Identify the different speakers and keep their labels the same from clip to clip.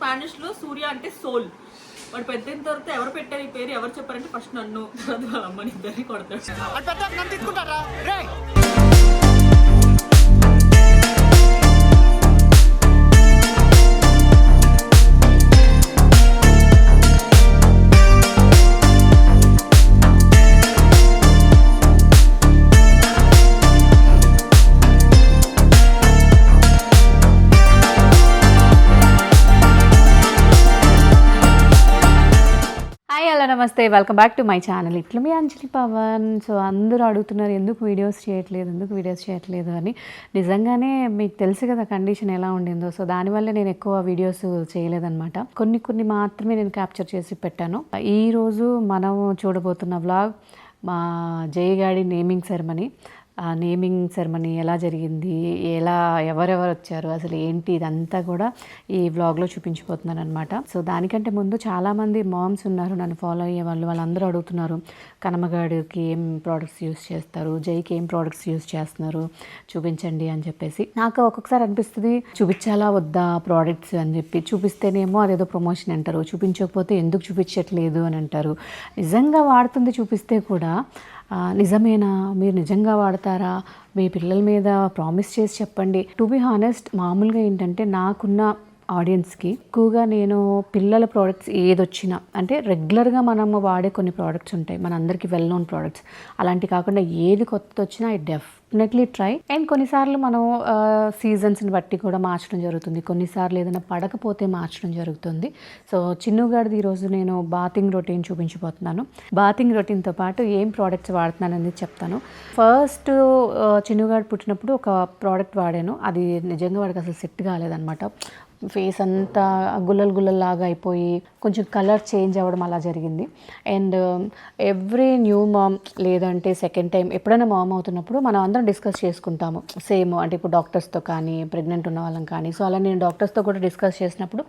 Speaker 1: స్పానిష్లో సూర్య అంటే సోల్. వాడు పెద్ద తర్వాత ఎవరు పెట్టారు ఈ పేరు ఎవరు చెప్పారంటే ఫస్ట్ నన్ను, తర్వాత వాళ్ళ అమ్మని ఇద్దరిని కొడతాడు.
Speaker 2: నమస్తే, welcome back to my channel. ఇట్లా మీ అంజలి పవన్. సో అందరూ అడుగుతున్నారు ఎందుకు వీడియోస్ చేయట్లేదు అని. నిజంగానే మీకు తెలుసు కదా కండిషన్ ఎలా ఉండిందో. సో దానివల్ల నేను ఎక్కువ వీడియోస్ చేయలేదన్నమాట. కొన్ని మాత్రమే నేను క్యాప్చర్ చేసి పెట్టాను. ఈరోజు మనం చూడబోతున్న వ్లాగ్ మా జయగాడి నేమింగ్ సెరమనీ. ఆ నేమింగ్ సెరమనీ ఎలా జరిగింది, ఎవరెవరు వచ్చారు, అసలు ఏంటి, ఇదంతా కూడా ఈ వ్లాగ్లో చూపించిపోతున్నాను అనమాట. సో దానికంటే ముందు చాలామంది మామ్స్ ఉన్నారు నన్ను ఫాలో అయ్యే వాళ్ళందరూ అడుగుతున్నారు కనమగాడికి ఏం ప్రోడక్ట్స్ యూస్ చేస్తారు, జైకి ఏం ప్రోడక్ట్స్ యూస్ చేస్తున్నారు చూపించండి అని చెప్పేసి. నాకు ఒక్కొక్కసారి అనిపిస్తుంది చూపించాలా వద్దా ప్రోడక్ట్స్ అని చెప్పి. చూపిస్తేనేమో అదేదో ప్రమోషన్ అంటారు, చూపించకపోతే ఎందుకు చూపించట్లేదు అని అంటారు. నిజంగా వాడుతుంది చూపిస్తే కూడా నిజమేనా, మీరు నిజంగా వాడతారా, మీ పిల్లల మీద ప్రామిస్ చేసి చెప్పండి. టు బి హానెస్ట్, మామూలుగా ఏంటంటే నాకున్న ఆడియన్స్కి ఎక్కువగా నేను పిల్లల ప్రోడక్ట్స్ ఏదొచ్చినా, అంటే రెగ్యులర్గా మనము వాడే కొన్ని ప్రోడక్ట్స్ ఉంటాయి మన అందరికీ వెల్ నోన్ ప్రోడక్ట్స్, అలాంటి కాకుండా ఏది కొత్తది వచ్చినా ఐ డెఫినెట్లీ ట్రై. అండ్ కొన్నిసార్లు మనం సీజన్స్ని బట్టి కూడా మార్చడం జరుగుతుంది, కొన్నిసార్లు ఏదైనా పడకపోతే మార్చడం జరుగుతుంది. సో చిన్నుగాడిది ఈరోజు నేను బాతింగ్ రొటీన్ చూపించబోతున్నాను. బాతింగ్ రొటీన్తో పాటు ఏం ప్రోడక్ట్స్ వాడుతున్నాను అనేది చెప్తాను. ఫస్ట్ చిన్నుగాడు పుట్టినప్పుడు ఒక ప్రోడక్ట్ వాడాను, అది నిజంగా వాడికి అసలు సెట్ కాలేదన్నమాట. ఫేస్ అంతా గుల్లలాగా అయిపోయి కొంచెం కలర్ చేంజ్ అవ్వడం అలా జరిగింది. అండ్ ఎవ్రీ న్యూ మామ్ లేదంటే సెకండ్ టైం ఎప్పుడైనా మామ్ అవుతున్నప్పుడు మనం అందరం డిస్కస్ చేసుకుంటాము సేమ్, అంటే ఇప్పుడు డాక్టర్స్తో కానీ ప్రెగ్నెంట్ ఉన్న వాళ్ళం కానీ. సో అలా నేను డాక్టర్స్తో కూడా డిస్కస్ చేసినప్పుడు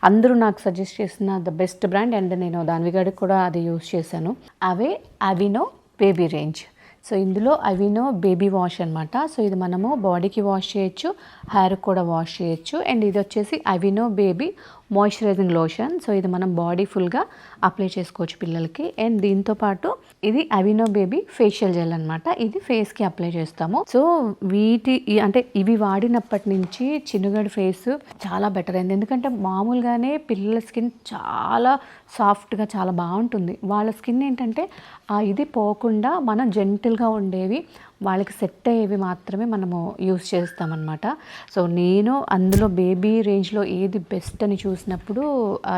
Speaker 2: అందరూ నాకు సజెస్ట్ చేసిన ద బెస్ట్ బ్రాండ్, అండ్ నేను దానివిగాడికి కూడా అది యూస్ చేశాను, అవే అవినో బేబీ రేంజ్. సో ఇందులో అవినో బేబీ వాష్ అనమాట. సో ఇది మనము బాడీకి వాష్ చేయొచ్చు, హెయిర్ కూడా వాష్ చేయొచ్చు. అండ్ ఇది వచ్చేసి అవినో బేబీ మాయిశ్చరైజింగ్ లోషన్. సో ఇది మనం బాడీ ఫుల్గా అప్లై చేసుకోవచ్చు పిల్లలకి. అండ్ దీంతో పాటు ఇది అవినో బేబీ ఫేషియల్ జెల్ అనమాట, ఇది ఫేస్కి అప్లై చేస్తాము. సో అంటే ఇవి వాడినప్పటి నుంచి చిన్నుగడి ఫేస్ చాలా బెటర్ అయింది. ఎందుకంటే మామూలుగానే పిల్లల స్కిన్ చాలా సాఫ్ట్గా చాలా బాగుంటుంది. వాళ్ళ స్కిన్ ఏంటంటే ఇది పోకుండా మనం జెంటిల్గా ఉండేవి, వాళ్ళకి సెట్ అయ్యేవి మాత్రమే మనము యూస్ చేస్తామన్నమాట. సో నేను అందులో బేబీ రేంజ్లో ఏది బెస్ట్ అని చూసినప్పుడు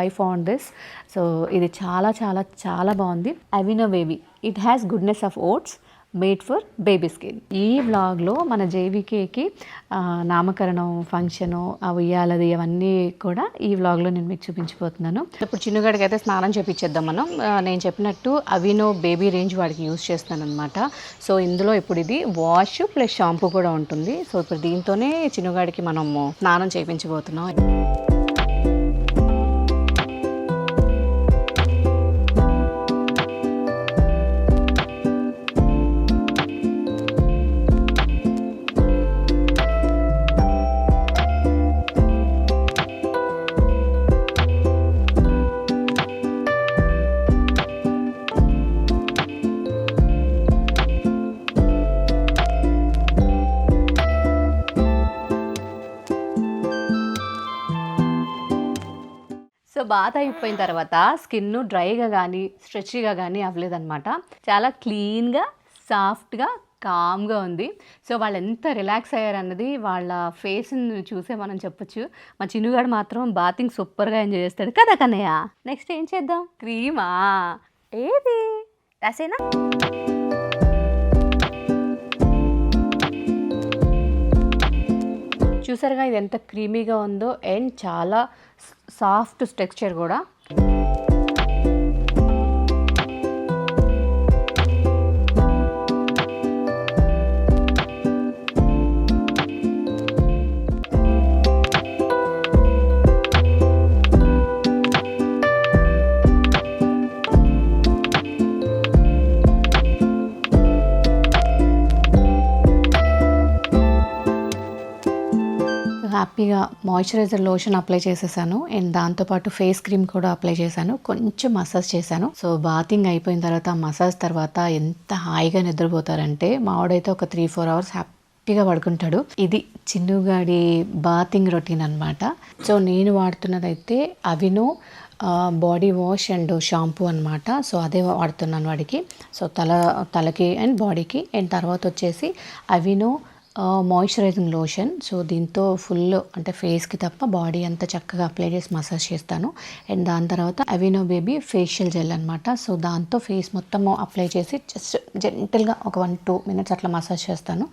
Speaker 2: ఐ ఫౌండ్ దిస్. సో ఇది చాలా చాలా చాలా బాగుంది. Aveeno baby, it has goodness of oats made for baby skin. ఈ వ్లాగ్లో మన జేవికేకి నామకరణం ఫంక్షను, ఆ ఉయ్యాలది అవన్నీ కూడా ఈ వ్లాగ్లో నేను మీకు చూపించిపోతున్నాను. ఇప్పుడు చిన్నుగాడికి అయితే స్నానం చేపించేద్దాం మనం. నేను చెప్పినట్టు అవినో బేబీ రేంజ్ వాడికి యూస్ చేస్తాను అనమాట. సో ఇందులో ఇప్పుడు ఇది వాష్ ప్లస్ షాంపూ కూడా ఉంటుంది. సో ఇప్పుడు దీంతోనే చిన్నుగాడికి మనము స్నానం చేయించబోతున్నాం. సో బాత్ అయిపోయిన తర్వాత స్కిన్ డ్రైగా కానీ స్ట్రెచ్గా కానీ అవ్వలేదన్నమాట. చాలా క్లీన్గా సాఫ్ట్గా కామ్గా ఉంది. సో వాళ్ళు ఎంత రిలాక్స్ అయ్యారన్నది వాళ్ళ ఫేస్ని చూసే మనం చెప్పొచ్చు. మా చిన్నుగాడు మాత్రం బాతింగ్ సూపర్గా ఎంజాయ్ చేస్తాడు కదా కన్నయ్య. నెక్స్ట్ ఏం చేద్దాం? క్రీమా ఏది రాసేనా? చూసారుగా ఇది ఎంత క్రీమీగా ఉందో, అండ్ చాలా సాఫ్ట్ టెక్స్చర్ కూడా. హ్యాపీ ఇక మాయిశ్చరైజర్ లోషన్ అప్లై చేసేసాను అండ్ దాంతోపాటు ఫేస్ క్రీమ్ కూడా అప్లై చేశాను, కొంచెం మసాజ్ చేశాను. సో బాతింగ్ అయిపోయిన తర్వాత మసాజ్ తర్వాత ఎంత హాయిగా నిద్రపోతారంటే మావాడైతే ఒక 3-4 అవర్స్ హ్యాపీగా పడుకుంటాడు. ఇది చిన్నుగాడి బాతింగ్ రొటీన్ అనమాట. సో నేను వాడుతున్నదైతే అవినో బాడీ వాష్ అండ్ షాంపూ అనమాట. సో అదే వాడుతున్నాను వాడికి. సో తలకి అండ్ బాడీకి. అండ్ తర్వాత వచ్చేసి అవినో మాయిశ్చరైజింగ్ లోషన్. సో దీంతో ఫుల్ అంటే ఫేస్కి తప్ప బాడీ అంతా చక్కగా అప్లై చేసి మసాజ్ చేస్తాను. అండ్ దాని తర్వాత అవినో బేబీ ఫేషియల్ జెల్ అనమాట. సో దాంతో ఫేస్ మొత్తం అప్లై చేసి జస్ట్ జెంటల్గా ఒక 1-2 మినిట్స్ అట్లా మసాజ్ చేస్తాను.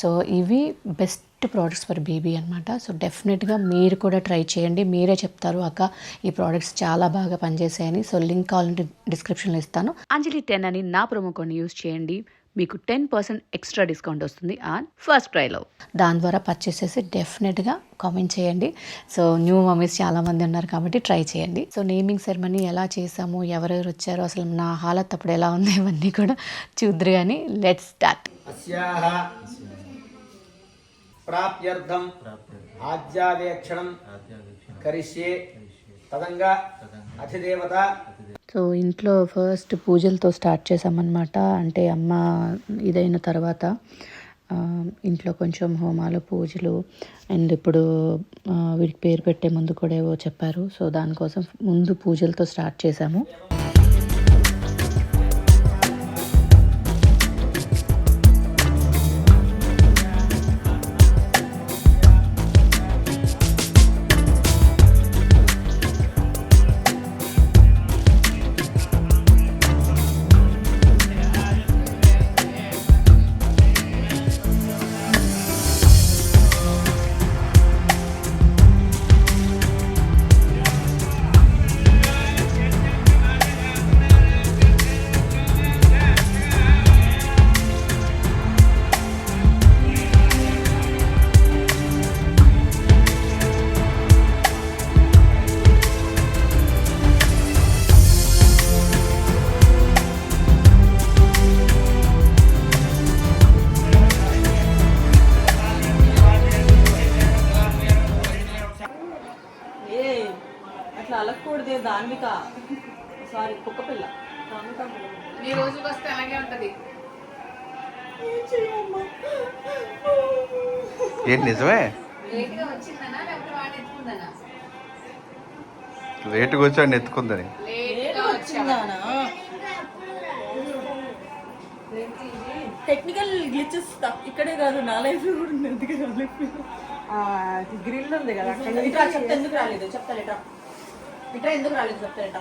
Speaker 2: సో ఇవి బెస్ట్ ప్రోడక్ట్స్ ఫర్ బేబీ అనమాట. సో డెఫినెట్గా మీరు కూడా ట్రై చేయండి. మీరే చెప్తారు అక్క ఈ ప్రోడక్ట్స్ చాలా బాగా పనిచేసాయని. సో లింక్ కావాలంటే డిస్క్రిప్షన్లో ఇస్తాను. అంజలి 10 అని నా ప్రోమో కోడ్ యూస్ చేయండి, మీకు 10% ఎక్స్ట్రా డిస్కౌంట్ వస్తుంది ఆన్ ఫస్ట్ ట్రైలో. దాని ద్వారా పర్చేస్ చేసి డెఫినెట్గా కామెంట్ చేయండి. సో న్యూ మమ్మీస్ చాలామంది ఉన్నారు కాబట్టి ట్రై చేయండి. సో నేమింగ్ సెరమనీ ఎలా చేసాము, ఎవరెవరు వచ్చారు, అసలు నా హాలత్ అప్పుడు ఎలా ఉంది, ఇవన్నీ కూడా చూద్దరు. కానీ లెట్స్ స్టార్ట్.
Speaker 3: ప్రాప్త్యర్థం ఆజ్యావేక్షణం కరిష్యే తదంగా అధిదేవత.
Speaker 2: సో ఇంట్లో ఫస్ట్ పూజలతో స్టార్ట్ చేసామన్నమాట. అంటే అమ్మ ఇదైన తర్వాత ఇంట్లో కొంచెం హోమాలు పూజలు అండ్ ఇప్పుడు వీడికి పేరు పెట్టే ముందు కూడా ఏవో చెప్పారు. సో దానికోసం ముందు పూజలతో స్టార్ట్ చేసాము.
Speaker 1: అట్లా అలగకూడదే దాన్విక, సారీ కుక్క పిల్ల.
Speaker 4: ఈ రోజుకి వస్తే అలాగే ఉంటది.
Speaker 5: ఏంటి నిజమే?
Speaker 4: లేట్గా వచ్చిందనా లేకపోతే వాడు ఎత్తుకుందనా?
Speaker 5: లేటుగా వచ్చాడు ఎత్తుకుందని.
Speaker 4: లేట్గా వచ్చిందనా?
Speaker 1: టెక్నికల్ గ్లిచెస్ ఇక్కడే కాదు, నా లైఫ్ లో కూడా ఉంది. గ్రిల్ ఉంది కదా అక్కడ. ఇట్లా చెప్తా ఎందుకు రాలేదు, చెప్తాను ఇట్లా ఇట్లా ఎందుకు రాలేదు చెప్తాను.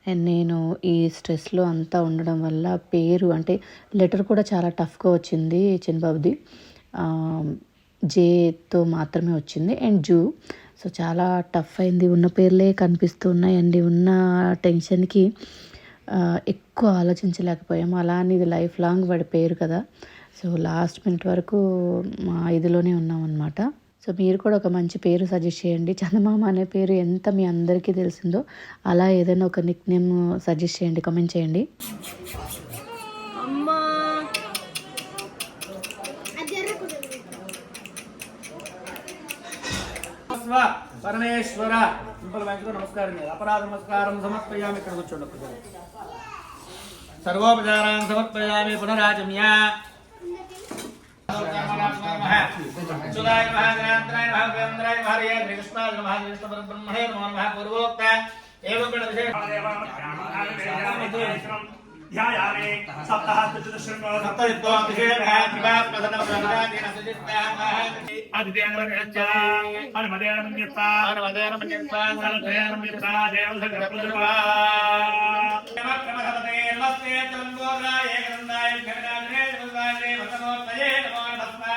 Speaker 2: అండ్ నేను ఈ స్ట్రెస్లో అంతా ఉండడం వల్ల పేరు అంటే లెటర్ కూడా చాలా టఫ్గా వచ్చింది. చిన్నబాబుది జేతో మాత్రమే వచ్చింది అండ్ జూ. సో చాలా టఫ్ అయింది. ఉన్న పేర్లే కనిపిస్తున్నాయండి. ఉన్న టెన్షన్కి ఎక్కువ ఆలోచించలేకపోయాము. అలా అని ఇది లైఫ్ లాంగ్ వాడి పేరు కదా. సో లాస్ట్ మినిట్ వరకు మా ఇదిలోనే ఉన్నామన్నమాట. సో మీరు కూడా ఒక మంచి పేరు సజెస్ట్ చేయండి. చందమామ అనే పేరు ఎంత మీ అందరికీ తెలిసిందో అలా ఏదైనా ఒక నిక్ నేమ్ సజెస్ట్ చేయండి, కామెంట్ చేయండి.
Speaker 1: అమ్మా
Speaker 3: పరమేశ్వర సింపుల్ బ్యాంకు నమస్కారం. అపరాధ నమస్కారం సమర్పయామి. ఇక్కడ కూర్చోండి. సర్వోపచారాన్ని సమర్పయామి. పునరాచమ్య
Speaker 6: ध्यायामि सप्ताहचतुर्शृंगो सप्तयुक्तो अभिषेकः आदित्येन्द्रस्य अनुमदेनमन्यस्ता सलतेनमन्यस्ता देवसगरपुरुषा नमस्ते नमस्ते चलम्बोराय गन्धाय जगन्नाथे जगन्नाथे वसनोत्तये नमो नमः.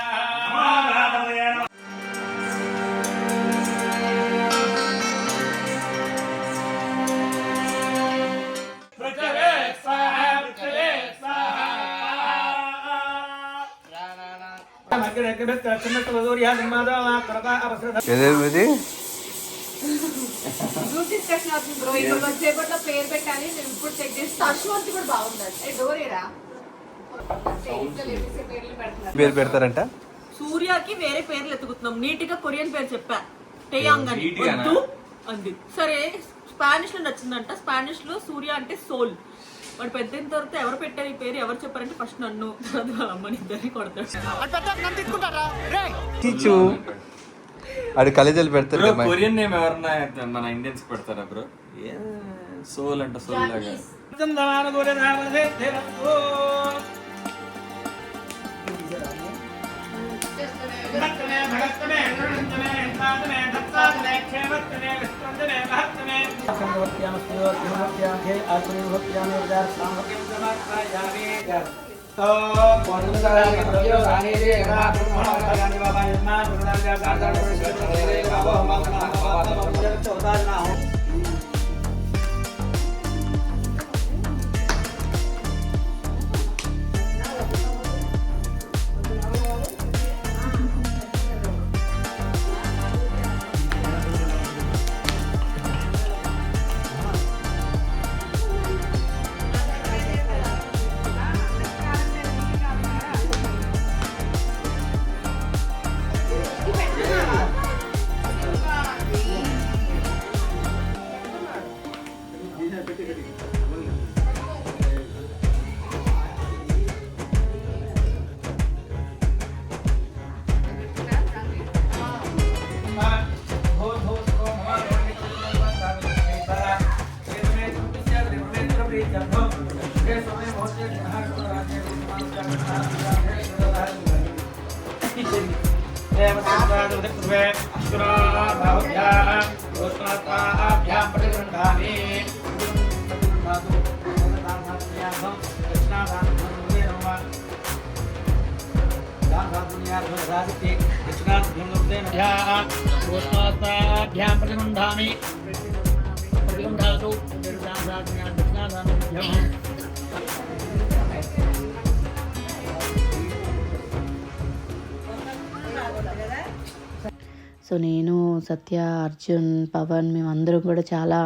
Speaker 5: ఏదేమిది
Speaker 4: గ్రూప్ డిస్కషన్ అవుతుంది బ్రో. ఇప్పుడు వచ్చేపట్లో పేరు పెట్టాలి. నేను ఇప్పుడు చెక్ చేస్తాను. అశ్వంతి కూడా బాగుంది. డోరేరా
Speaker 5: పేరు పెడతారంట.
Speaker 1: సూర్యకి వేరే పేర్లు ఎత్తుకుతున్నాం. నీట్ గా కొరియన్ పేరు చెప్పా, టేయాంగ్ అని. వద్దు అంది. సరే స్పానిష్ లో నచ్చిందంట. స్పానిష్ లో సూర్య అంటే సోల్. వాడు పెద్ద తర్వాత ఎవరు పెట్టారు ఈ పేరు, ఎవరు చెప్పారంటే ఫస్ట్ నన్ను, తర్వాత వాళ్ళ అమ్మని ఇద్దరిని కొడతాడు.
Speaker 5: టీచు అది కలేజీలు పెడతారు.
Speaker 7: కొరియన్ నేమ్ ఎవరన్నా మన ఇండియన్స్ పెడతారా బ్రో? సోల్ అంట, సోల్ లాగా.
Speaker 2: సో నేను, సత్య, అర్జున్, పవన్ మేమందరం కూడా చాలా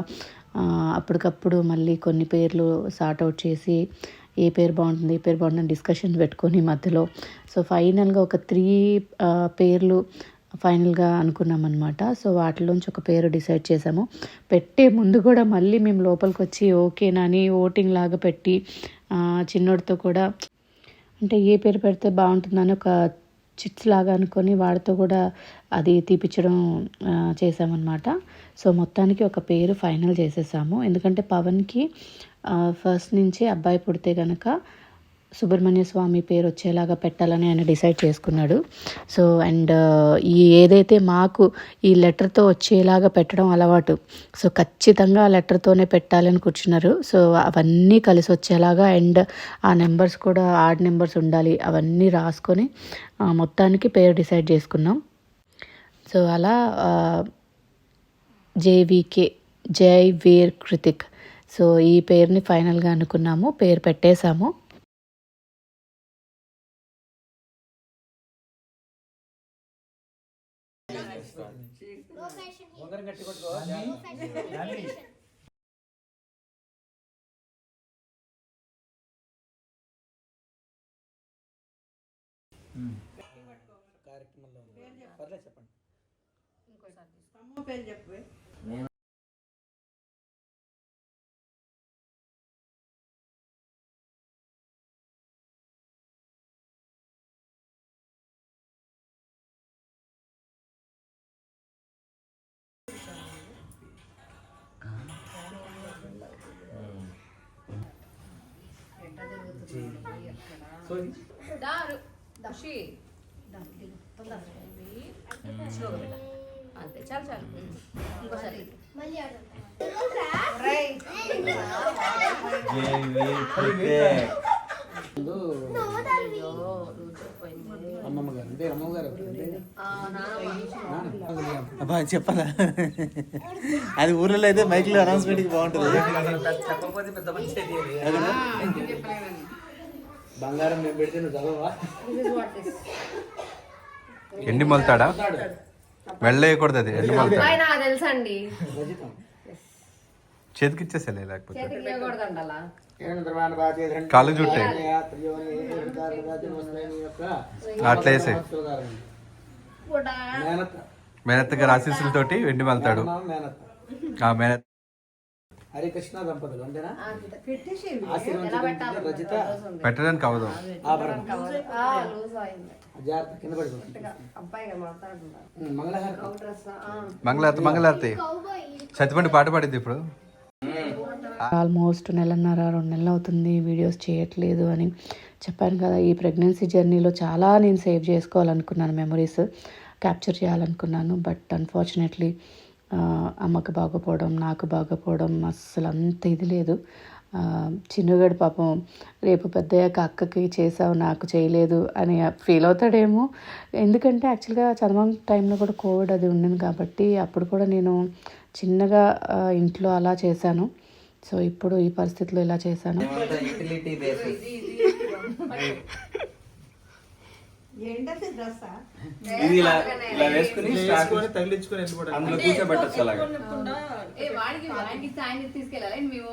Speaker 2: అప్పటికప్పుడు మళ్ళీ కొన్ని పేర్లు సార్ట్అవుట్ చేసి ఏ పేరు బాగుంటుంది, ఏ పేరు బాగుంటుంది డిస్కషన్ పెట్టుకొని మధ్యలో సో ఫైనల్గా ఒక 3 పేర్లు ఫైనల్గా అనుకున్నాం అనమాట. సో వాటిలోంచి ఒక పేరు డిసైడ్ చేసాము. పెట్టే ముందు కూడా మళ్ళీ మేము లోపలికి వచ్చి ఓకేనని ఓటింగ్ లాగా పెట్టి చిన్నోడితో కూడా అంటే ఏ పేరు పెడితే బాగుంటుందని ఒక చిట్స్ లాగా అనుకొని వాడితో కూడా అది తీపిచ్చడం చేసామన్నమాట. సో మొత్తానికి ఒక పేరు ఫైనల్ చేసేసాము. ఎందుకంటే పవన్కి ఫస్ట్ నుంచి అబ్బాయి పుడితే కనుక సుబ్రహ్మణ్య స్వామి పేరు వచ్చేలాగా పెట్టాలని ఆయన డిసైడ్ చేసుకున్నాడు. సో అండ్ ఏదైతే మాకు ఈ లెటర్తో వచ్చేలాగా పెట్టడం అలవాటు, సో ఖచ్చితంగా ఆ లెటర్తోనే పెట్టాలని కూర్చున్నారు. సో అవన్నీ కలిసి వచ్చేలాగా అండ్ ఆ నెంబర్స్ కూడా ఆడ్ నెంబర్స్ ఉండాలి, అవన్నీ రాసుకొని మొత్తానికి పేరు డిసైడ్ చేసుకున్నాం. సో అలా JVK జై వీర్ కృతిక్, సో ఈ పేరుని ఫైనల్గా అనుకున్నాము, పేరు పెట్టేశాము.
Speaker 4: అంతే, చాలు చాలు. ఇంకోసారి
Speaker 3: అబ్బా చెప్పాలా, అది ఊర్లో అయితే మైక్లో అనౌన్స్మెంట్కి బాగుంటుంది. బంగారం మేము పెడితే నువ్వు చదవా?
Speaker 5: ఎండి మొలుతాడా? వెళ్ళేయకూడదు అది, ఎండి మొలుతాడు.
Speaker 4: తెలుసండి.
Speaker 5: చేతికి ఇచ్చేసేలే లేకపోతే
Speaker 4: చేతికి ఇవ్వకూడదండి అలా.
Speaker 5: కాళ్ళు చుట్టే అట్లా వేసే మేనత్త గారి ఆశీస్సులతోటి వెండి మలుతాడు. ఆ మేనత్
Speaker 3: హరికృష్ణ దంపతులు అంతేనా?
Speaker 4: ఆ, పెట్టేసి ఎలా
Speaker 3: ఆశీర్వదించు
Speaker 4: పెట్టాలి?
Speaker 3: రజిత
Speaker 5: పెట్టడానికి అవదు.
Speaker 3: ఆభరణం
Speaker 4: లూజ్ అయింది.
Speaker 3: జాగ్రత్త కింద పడిపోతుంది.
Speaker 4: అబ్బాయిగా మాట్లాడుతున్నారు.
Speaker 3: మంగళహారం
Speaker 4: డ్రెస్
Speaker 5: మంగళారతి సత్యపండి పాట పాడిద్ది ఇప్పుడు.
Speaker 2: ఆల్మోస్ట్ 1.5 2 నెలలు అవుతుంది వీడియోస్ చేయట్లేదు అని చెప్పాను కదా. ఈ ప్రెగ్నెన్సీ జర్నీలో చాలా నేను సేవ్ చేసుకోవాలనుకున్నాను, మెమరీస్ క్యాప్చర్ చేయాలనుకున్నాను. బట్ అన్ఫార్చునేట్లీ అమ్మకు బాగోపోవడం, నాకు బాగోపోవడం అస్సలు అంత ఇది లేదు. చిన్నగాడు పాపం రేపు పెద్దయ్యాక అక్కకి చేసావు నాకు చేయలేదు అని ఫీల్ అవుతాడేమో. ఎందుకంటే యాక్చువల్గా చదవం టైంలో కూడా కోవిడ్ అది ఉండింది కాబట్టి అప్పుడు కూడా నేను చిన్నగా ఇంట్లో అలా చేశాను. సో ఇప్పుడు ఈ పరిస్థితిలో ఇలా చేశాను.
Speaker 7: ఇది ఇలా ఇలా వేసుకుని
Speaker 3: తగిలించుకొని వెళ్ళిపోవడం.
Speaker 7: అందులో కూర్చోబెట్టచ్చు అలాగా.
Speaker 4: వాడికి సాయంత్రం తీసుకెళ్ళాలి మేము.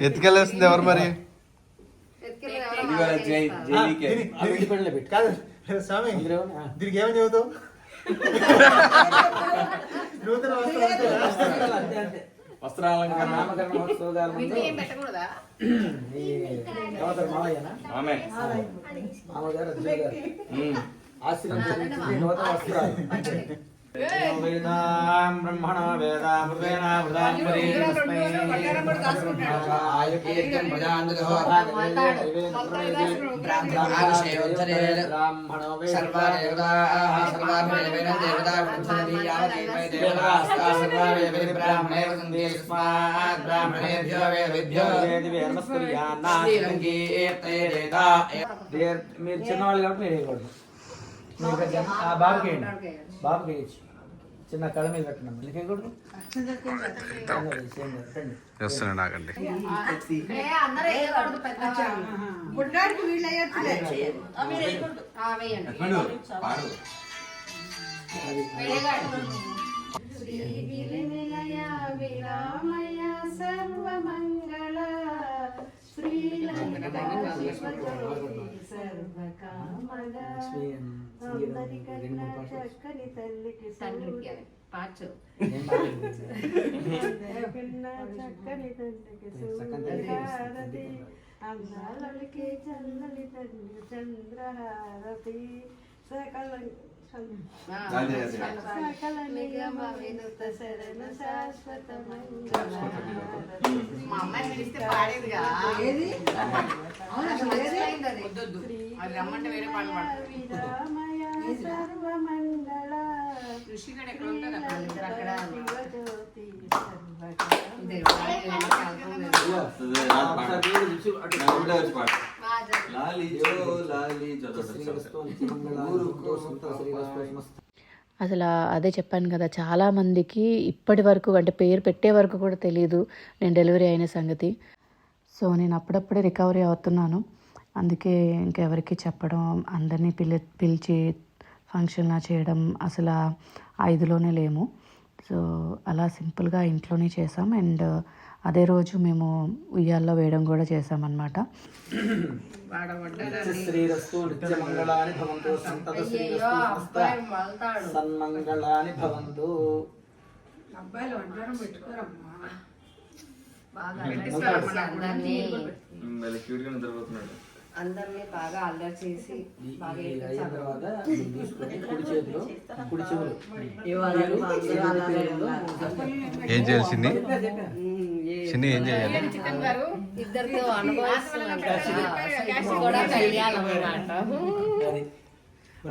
Speaker 5: ఎత్తుకెళ్ళాల్సింది ఎవరు మరి?
Speaker 7: ఇవాళ జైవికే
Speaker 3: కాదు స్వామి, దీనికి ఏమని చెబుతావు? నూతన
Speaker 7: వస్త్రాలంకరణ
Speaker 3: నామకరణ మహోత్సవాల ముందు
Speaker 4: ఏం పెట్టకూడదా?
Speaker 3: ఏమవుతారు మామయ్యనా?
Speaker 7: ఆమె
Speaker 3: మామగారు అర్జున్ గారు ఆశీర్వదించి నూతన వస్త్రాలు. వేదాం బ్రహ్మణో వేదామృతేన వృదాం పరిస్మై ఆయుకీర్తం ప్రజాందుగో బ్రాహ్మణో సర్వాదేవతాః సర్వాదేవేన దేవతా వృద్ధి యావతీమై దేవతాస్తా సర్వాదేవే బ్రాహ్మణే వదంతి తస్మాత్ బ్రాహ్మణేభ్యో వేదేభ్యో దేవే నమస్కరియాన్నా శ్రీరంగీర్తయేతా. మీరు చిన్నవాళ్ళు కాబట్టి మీరు వేయకూడదు. బాబుకి వేయండి, బాబుకి వేయచ్చు. చిన్న కళ మీద పెట్టండి. మీకేయకూడదు.
Speaker 5: చేస్తున్నాను నాకండి.
Speaker 4: అందరూ వేయకూడదు. పెద్దవాళ్ళు.
Speaker 1: బుడ్డాడికి వీళ్ళు అయ్యొచ్చులే. మీరు వేయకూడదు.
Speaker 4: వేయండి. విరామయ సర్వమంగళ చక్కని తల్లికి తండ్రికి పాచు చక్కని తండ్రికి అందాలకి చల్లని తండ్రి చంద్రహారతి సకల సకల నిగమ వినుత శరణ శాశ్వత మా అమ్మాయి పిలిస్తే పాడేదిగా ఏది అది రమ్మంటే వేరే పాట విరామయ సర్వమంగళ ఋషిగడ ఎక్కడ ఉంటారు అక్కడ శివజ్యోతి
Speaker 2: అసలు అదే చెప్పాను కదా, చాలామందికి ఇప్పటి వరకు అంటే పేరు పెట్టే వరకు కూడా తెలియదు నేను డెలివరీ అయిన సంగతి. సో నేను అప్పుడప్పుడే రికవరీ అవుతున్నాను. అందుకే ఇంకెవరికి చెప్పడం, అందరినీ పిలిచి ఫంక్షన్లా చేయడం అసలు ఆ ఇదిలోనే లేము. సో అలా సింపుల్గా ఇంట్లోనే చేసాం. అండ్ అదే రోజు మేము ఉయ్యాల్లో వేయడం కూడా చేసామన్నమాట.
Speaker 3: శ్రీరస్తు నిత్యమంగళాని భవంతు సంతత శ్రీరస్తు సన్మంగళాని భవంతు.
Speaker 4: అబ్బాయిలు వంటరం పెట్టుకోరమ్మా. బాగా అందరినీ
Speaker 7: క్యూట్ గా నిద్రపోతున్నాడు.
Speaker 4: అందరినీ బాగా అల్లరి చేసి బాగా
Speaker 3: అయిన తర్వాత తీసుకొని కుడి చేతిలో కుడి చెవులు
Speaker 5: ఏం చేయాలి చిన్ని? చిన్ని ఏం చేయాలి?
Speaker 4: ఇద్దరితో అనుభవిస్తున్నాం కూడా కళ్యాణం అన్నమాట.
Speaker 3: అది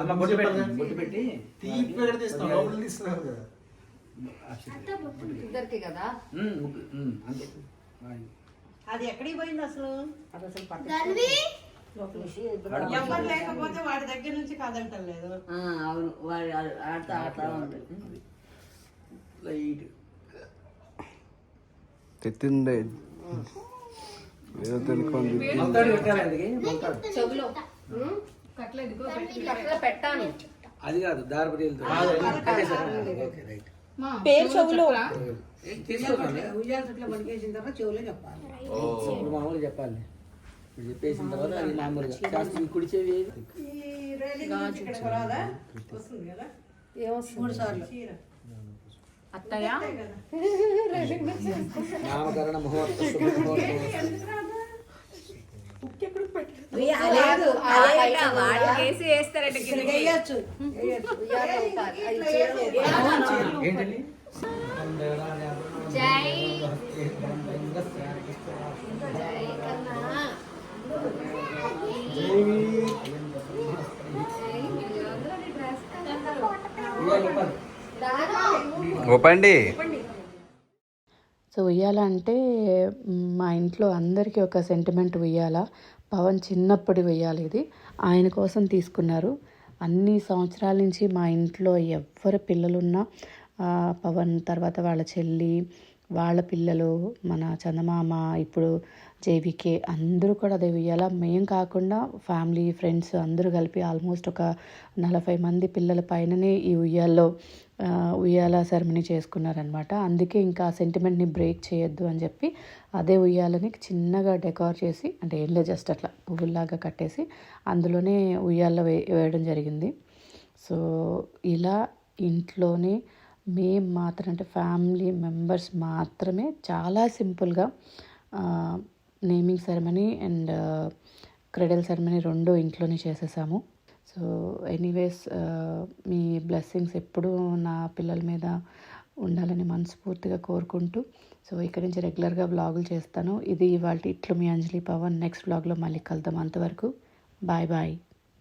Speaker 3: అమ్మ బొట్టు పెట్టి బొట్టు పెట్టి తీపి ఎక్కడ తీస్తాం? లోపల తీస్తున్నారు కదా.
Speaker 4: ఇద్దరికి కదా
Speaker 3: అంతే.
Speaker 1: అది ఎక్కడికి పోయింది అసలు?
Speaker 4: అది అసలు పట్టించుకోలేదు.
Speaker 1: ఎవరు లేకపోతే వాడి దగ్గర నుంచి కాదంటం లేదు.
Speaker 4: అవును వాడు ఆడుతా ఆడుతా ఉంటుంది.
Speaker 3: లైట్
Speaker 5: తెత్తిండే
Speaker 3: మొత్తాడు పెట్టాలండి. మొత్తాడు
Speaker 4: చెవులో కట్ల పెట్టాను.
Speaker 3: అది కాదు దారపతి ఓకే రైట్.
Speaker 1: పేరు చెవులో
Speaker 3: ఇప్పుడు మామూలుగా చెప్పాలి ఇప్పుడు చెప్పేసిన తర్వాత అది మామూలుగా శాస్త్రం కుడి చెవి ఏది?
Speaker 2: అత్తయ్య
Speaker 3: నామకరణ ముహూర్త శుభ ముహూర్తం. ఏంటండి
Speaker 5: ఓపండి.
Speaker 2: సో ఉయ్యాల అంటే మా ఇంట్లో అందరికీ ఒక సెంటిమెంట్ ఉయ్యాల. పవన్ చిన్నప్పటి ఉయ్యాల ఇది, ఆయన కోసం తీసుకున్నారు. అన్ని సంవత్సరాల నుంచి మా ఇంట్లో ఎవరి పిల్లలున్నా పవన్ తర్వాత వాళ్ళ చెల్లి, వాళ్ళ పిల్లలు, మన చందమామ, ఇప్పుడు జేవికే అందరూ కూడా అదే ఉయ్యాల. మేం కాకుండా ఫ్యామిలీ ఫ్రెండ్స్ అందరూ కలిపి ఆల్మోస్ట్ ఒక 40 మంది పిల్లల పైననే ఈ ఉయ్యాల సెరమనీ చేసుకున్నారనమాట. అందుకే ఇంకా ఆ సెంటిమెంట్ని బ్రేక్ చేయొద్దు అని చెప్పి అదే ఉయ్యాలని చిన్నగా డెకార్ చేసి, అంటే ఏం లేదు జస్ట్ అట్లా పువ్వుల్లాగా కట్టేసి అందులోనే ఉయ్యాల వేయడం జరిగింది. సో ఇలా ఇంట్లోనే మేము మాత్రం, అంటే ఫ్యామిలీ మెంబర్స్ మాత్రమే చాలా సింపుల్గా naming ceremony and cradle ceremony 2 ఇంట్లోనే చేసేసాము. సో ఎనీవేస్ మీ బ్లెస్సింగ్స్ ఎప్పుడూ నా పిల్లల మీద ఉండాలని మనస్ఫూర్తిగా కోరుకుంటూ, సో ఇక్కడి నుంచి రెగ్యులర్గా వ్లాగులు చేస్తాను. ఇది ఇవాళ ఇట్లు మీ అంజలి పవన్. నెక్స్ట్ వ్లాగ్లో మళ్ళీ కలుద్దాం. అంతవరకు బాయ్ బాయ్.